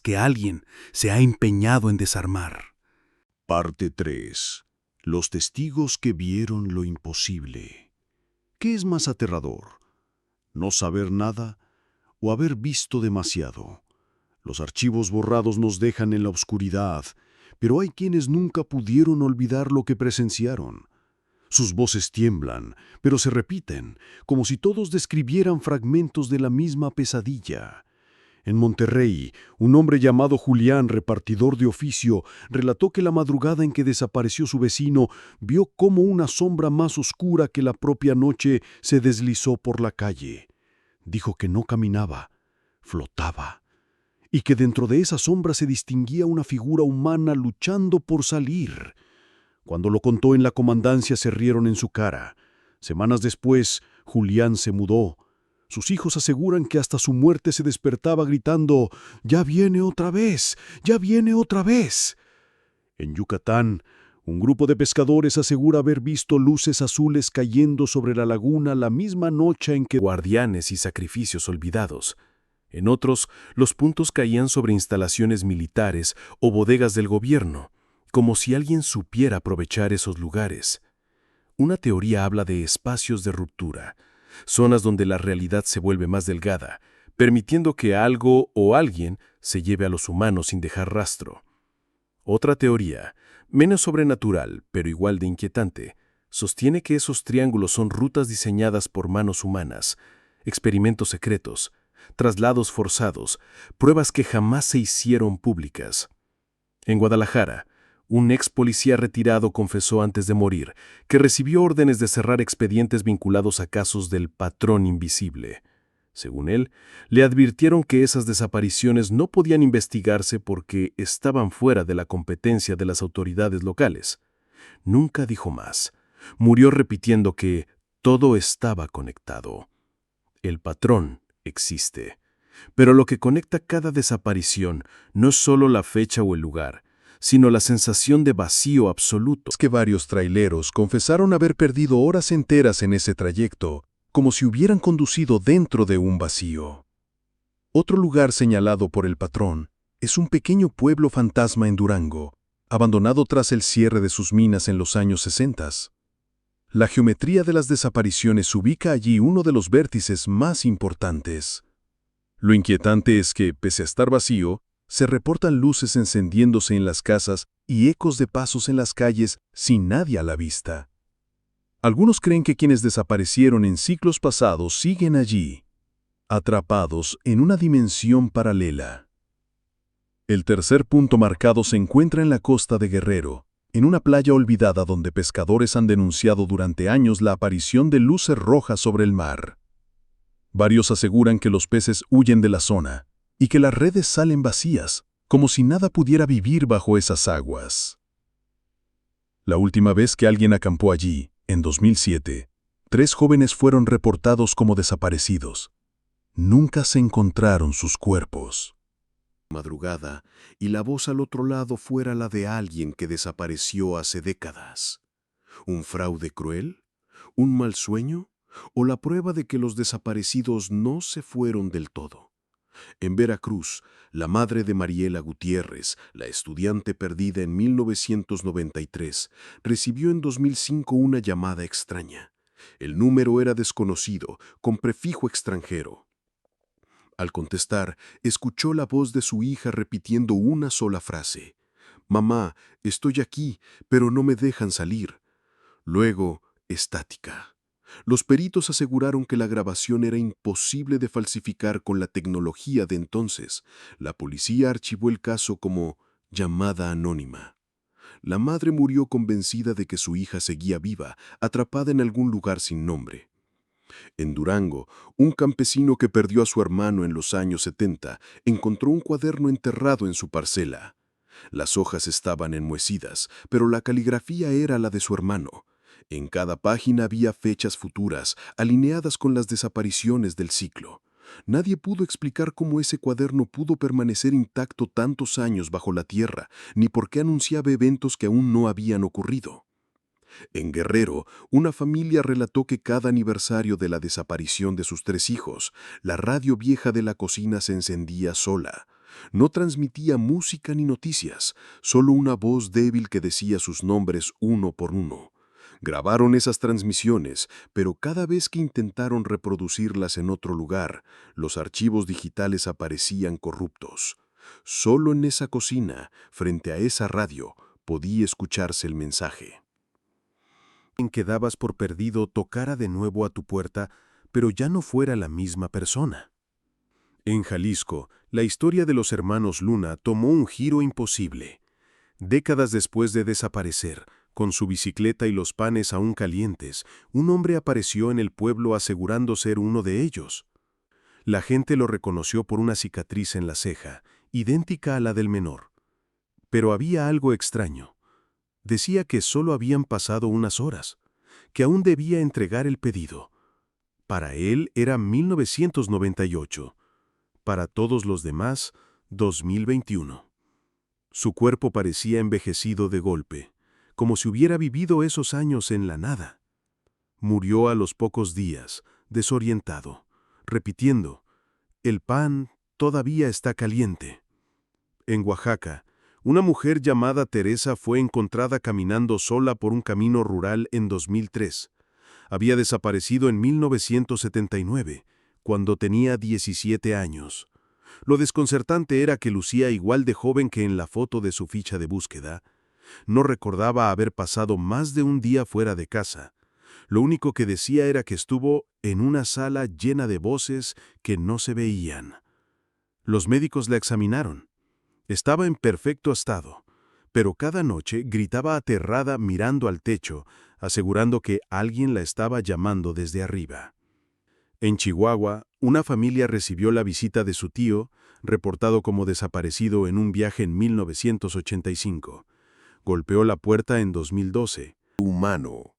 que alguien se ha empeñado en desarmar. Parte 3. Los testigos que vieron lo imposible. ¿Qué es más aterrador? ¿No saber nada o haber visto demasiado? Los archivos borrados nos dejan en la oscuridad, pero hay quienes nunca pudieron olvidar lo que presenciaron. Sus voces tiemblan, pero se repiten, como si todos describieran fragmentos de la misma pesadilla. En Monterrey, un hombre llamado Julián, repartidor de oficio, relató que la madrugada en que desapareció su vecino, vio cómo una sombra más oscura que la propia noche se deslizó por la calle. Dijo que no caminaba, flotaba, y que dentro de esa sombra se distinguía una figura humana luchando por salir. Cuando lo contó en la comandancia se rieron en su cara. Semanas después, Julián se mudó. Sus hijos aseguran que hasta su muerte se despertaba gritando: «¡Ya viene otra vez! ¡Ya viene otra vez!». En Yucatán, un grupo de pescadores asegura haber visto luces azules cayendo sobre la laguna la misma noche en que Guardianes y sacrificios olvidados. En otros, los puntos caían sobre instalaciones militares o bodegas del gobierno, como si alguien supiera aprovechar esos lugares. Una teoría habla de espacios de ruptura, zonas donde la realidad se vuelve más delgada, permitiendo que algo o alguien se lleve a los humanos sin dejar rastro. Otra teoría, menos sobrenatural, pero igual de inquietante, sostiene que esos triángulos son rutas diseñadas por manos humanas, experimentos secretos, traslados forzados, pruebas que jamás se hicieron públicas. En Guadalajara, un ex policía retirado confesó antes de morir que recibió órdenes de cerrar expedientes vinculados a casos del patrón invisible. Según él, le advirtieron que esas desapariciones no podían investigarse porque estaban fuera de la competencia de las autoridades locales. Nunca dijo más. Murió repitiendo que todo estaba conectado. El patrón existe. Pero lo que conecta cada desaparición no es solo la fecha o el lugar, sino la sensación de vacío absoluto. Es que varios traileros confesaron haber perdido horas enteras en ese trayecto, como si hubieran conducido dentro de un vacío. Otro lugar señalado por el patrón es un pequeño pueblo fantasma en Durango, abandonado tras el cierre de sus minas en los años 60. La geometría de las desapariciones ubica allí uno de los vértices más importantes. Lo inquietante es que, pese a estar vacío, se reportan luces encendiéndose en las casas y ecos de pasos en las calles sin nadie a la vista. Algunos creen que quienes desaparecieron en siglos pasados siguen allí, atrapados en una dimensión paralela. El tercer punto marcado se encuentra en la costa de Guerrero, en una playa olvidada donde pescadores han denunciado durante años la aparición de luces rojas sobre el mar. Varios aseguran que los peces huyen de la zona y que las redes salen vacías, como si nada pudiera vivir bajo esas aguas. La última vez que alguien acampó allí, en 2007, 3 jóvenes fueron reportados como desaparecidos. Nunca se encontraron sus cuerpos. Madrugada, y la voz al otro lado fuera la de alguien que desapareció hace décadas. ¿Un fraude cruel? ¿Un mal sueño? ¿O la prueba de que los desaparecidos no se fueron del todo? En Veracruz, la madre de Mariela Gutiérrez, la estudiante perdida en 1993, recibió en 2005 una llamada extraña. El número era desconocido, con prefijo extranjero. Al contestar, escuchó la voz de su hija repitiendo una sola frase: «Mamá, estoy aquí, pero no me dejan salir». Luego, estática. Los peritos aseguraron que la grabación era imposible de falsificar con la tecnología de entonces. La policía archivó el caso como llamada anónima. La madre murió convencida de que su hija seguía viva, atrapada en algún lugar sin nombre. En Durango, un campesino que perdió a su hermano en los años 70 encontró un cuaderno enterrado en su parcela. Las hojas estaban enmohecidas, pero la caligrafía era la de su hermano. En cada página había fechas futuras, alineadas con las desapariciones del ciclo. Nadie pudo explicar cómo ese cuaderno pudo permanecer intacto tantos años bajo la tierra, ni por qué anunciaba eventos que aún no habían ocurrido. En Guerrero, una familia relató que cada aniversario de la desaparición de sus 3 hijos, la radio vieja de la cocina se encendía sola. No transmitía música ni noticias, solo una voz débil que decía sus nombres uno por uno. Grabaron esas transmisiones, pero cada vez que intentaron reproducirlas en otro lugar, los archivos digitales aparecían corruptos. Solo en esa cocina, frente a esa radio, podía escucharse el mensaje. En que dabas por perdido tocara de nuevo a tu puerta, pero ya no fuera la misma persona. En Jalisco, la historia de los hermanos Luna tomó un giro imposible. Décadas después de desaparecer, con su bicicleta y los panes aún calientes, un hombre apareció en el pueblo asegurando ser uno de ellos. La gente lo reconoció por una cicatriz en la ceja, idéntica a la del menor. Pero había algo extraño. Decía que solo habían pasado unas horas, que aún debía entregar el pedido. Para él era 1998. Para todos los demás, 2021. Su cuerpo parecía envejecido de golpe, como si hubiera vivido esos años en la nada. Murió a los pocos días, desorientado, repitiendo, «El pan todavía está caliente». En Oaxaca, una mujer llamada Teresa fue encontrada caminando sola por un camino rural en 2003. Había desaparecido en 1979, cuando tenía 17 años. Lo desconcertante era que lucía igual de joven que en la foto de su ficha de búsqueda. No recordaba haber pasado más de un día fuera de casa. Lo único que decía era que estuvo en una sala llena de voces que no se veían. Los médicos la examinaron. Estaba en perfecto estado, pero cada noche gritaba aterrada mirando al techo, asegurando que alguien la estaba llamando desde arriba. En Chihuahua, una familia recibió la visita de su tío, reportado como desaparecido en un viaje en 1985. Golpeó la puerta en 2012. Humano.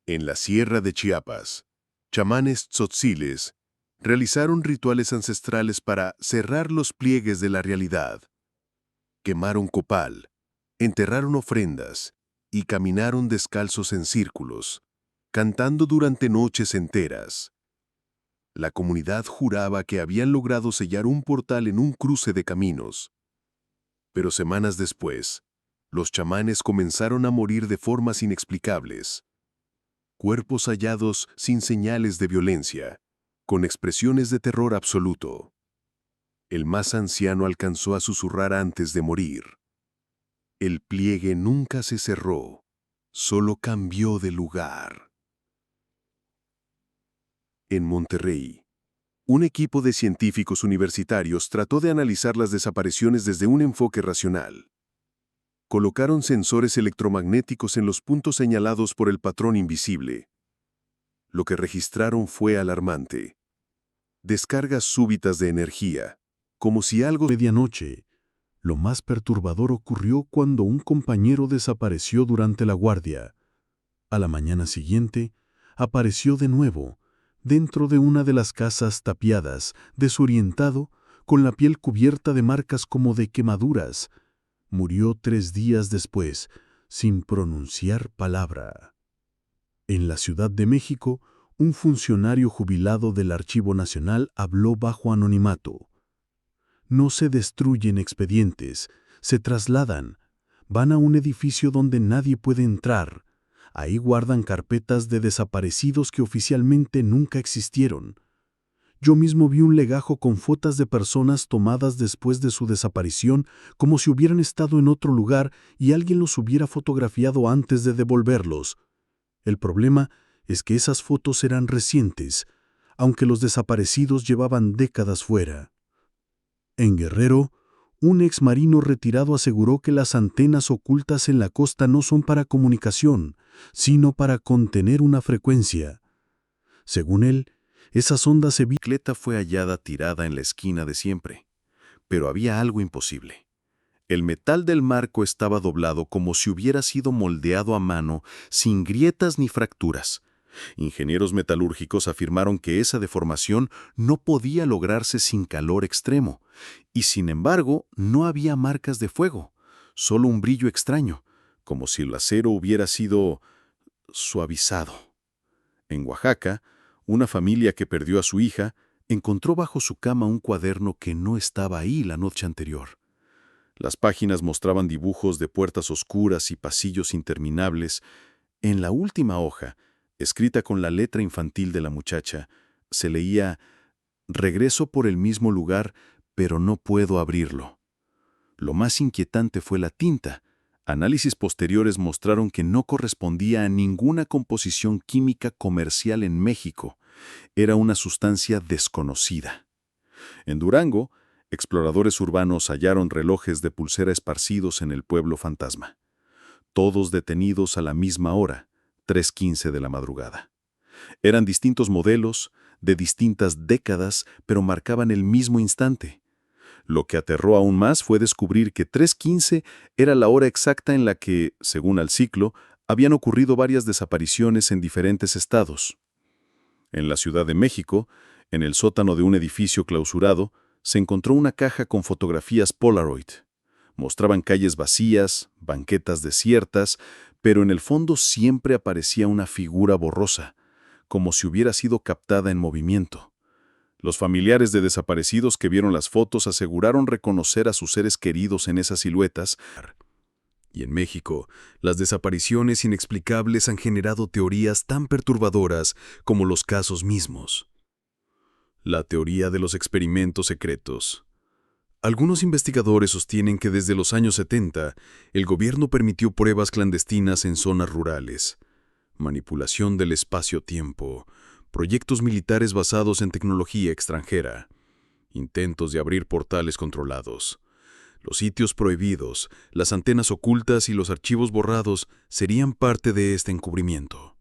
En la sierra de Chiapas, chamanes tzotziles realizaron rituales ancestrales para cerrar los pliegues de la realidad. Quemaron copal, enterraron ofrendas y caminaron descalzos en círculos, cantando durante noches enteras. La comunidad juraba que habían logrado sellar un portal en un cruce de caminos. Pero semanas después, los chamanes comenzaron a morir de formas inexplicables. Cuerpos hallados sin señales de violencia, con expresiones de terror absoluto. El más anciano alcanzó a susurrar antes de morir. El pliegue nunca se cerró, solo cambió de lugar. En Monterrey, un equipo de científicos universitarios trató de analizar las desapariciones desde un enfoque racional. Colocaron sensores electromagnéticos en los puntos señalados por el patrón invisible. Lo que registraron fue alarmante. Descargas súbitas de energía, como si algo... Medianoche, lo más perturbador ocurrió cuando un compañero desapareció durante la guardia. A la mañana siguiente, apareció de nuevo, dentro de una de las casas tapiadas, desorientado, con la piel cubierta de marcas como de quemaduras. Murió 3 días después, sin pronunciar palabra. En la Ciudad de México, un funcionario jubilado del Archivo Nacional habló bajo anonimato. No se destruyen expedientes, se trasladan. Van a un edificio donde nadie puede entrar. Ahí guardan carpetas de desaparecidos que oficialmente nunca existieron. Yo mismo vi un legajo con fotos de personas tomadas después de su desaparición como si hubieran estado en otro lugar y alguien los hubiera fotografiado antes de devolverlos. El problema es que esas fotos eran recientes, aunque los desaparecidos llevaban décadas fuera. En Guerrero, un exmarino retirado aseguró que las antenas ocultas en la costa no son para comunicación, sino para contener una frecuencia. Según él, esas ondas La bicicleta fue hallada tirada en la esquina de siempre, pero había algo imposible. El metal del marco estaba doblado como si hubiera sido moldeado a mano, sin grietas ni fracturas. Ingenieros metalúrgicos afirmaron que esa deformación no podía lograrse sin calor extremo, y sin embargo no había marcas de fuego, solo un brillo extraño, como si el acero hubiera sido suavizado. En Oaxaca, una familia que perdió a su hija Encontró bajo su cama un cuaderno que no estaba ahí la noche anterior. Las páginas mostraban dibujos de puertas oscuras y pasillos interminables. En la última hoja, escrita con la letra infantil de la muchacha, se leía: «Regreso por el mismo lugar, pero no puedo abrirlo». Lo más inquietante fue la tinta. Análisis posteriores mostraron que no correspondía a ninguna composición química comercial en México. Era una sustancia desconocida. En Durango, exploradores urbanos hallaron relojes de pulsera esparcidos en el pueblo fantasma. Todos detenidos a la misma hora, 3:15 de la madrugada. Eran distintos modelos, de distintas décadas, pero marcaban el mismo instante. Lo que aterró aún más fue descubrir que 3:15 era la hora exacta en la que, según el ciclo, habían ocurrido varias desapariciones en diferentes estados. En la Ciudad de México, en el sótano de un edificio clausurado, se encontró una caja con fotografías Polaroid. Mostraban calles vacías, banquetas desiertas, pero en el fondo siempre aparecía una figura borrosa, como si hubiera sido captada en movimiento. Los familiares de desaparecidos que vieron las fotos aseguraron reconocer a sus seres queridos en esas siluetas. Y en México, las desapariciones inexplicables han generado teorías tan perturbadoras como los casos mismos. La teoría de los experimentos secretos. Algunos investigadores sostienen que desde los años 70, el gobierno permitió pruebas clandestinas en zonas rurales, manipulación del espacio-tiempo, proyectos militares basados en tecnología extranjera, intentos de abrir portales controlados. Los sitios prohibidos, las antenas ocultas y los archivos borrados serían parte de este encubrimiento.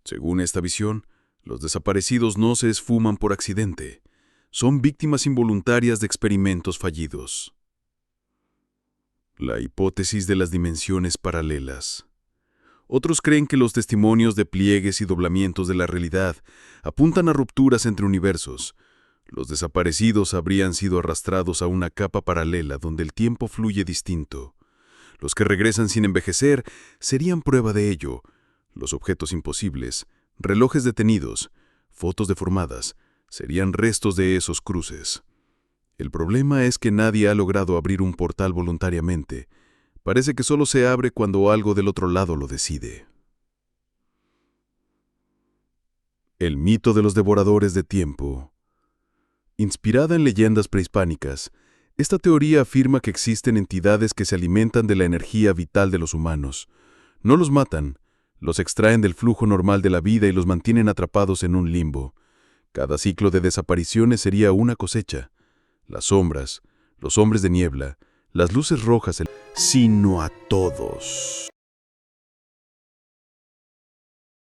Según esta visión, los desaparecidos no se esfuman por accidente. Son víctimas involuntarias de experimentos fallidos. La hipótesis de las dimensiones paralelas. Otros creen que los testimonios de pliegues y doblamientos de la realidad apuntan a rupturas entre universos. Los desaparecidos habrían sido arrastrados a una capa paralela donde el tiempo fluye distinto. Los que regresan sin envejecer serían prueba de ello. Los objetos imposibles, relojes detenidos, fotos deformadas, serían restos de esos cruces. El problema es que nadie ha logrado abrir un portal voluntariamente. Parece que solo se abre cuando algo del otro lado lo decide. El mito de los devoradores de tiempo. Inspirada en leyendas prehispánicas, esta teoría afirma que existen entidades que se alimentan de la energía vital de los humanos. No los matan, los extraen del flujo normal de la vida y los mantienen atrapados en un limbo. Cada ciclo de desapariciones sería una cosecha. Las sombras, los hombres de niebla, las luces rojas, sino a todos.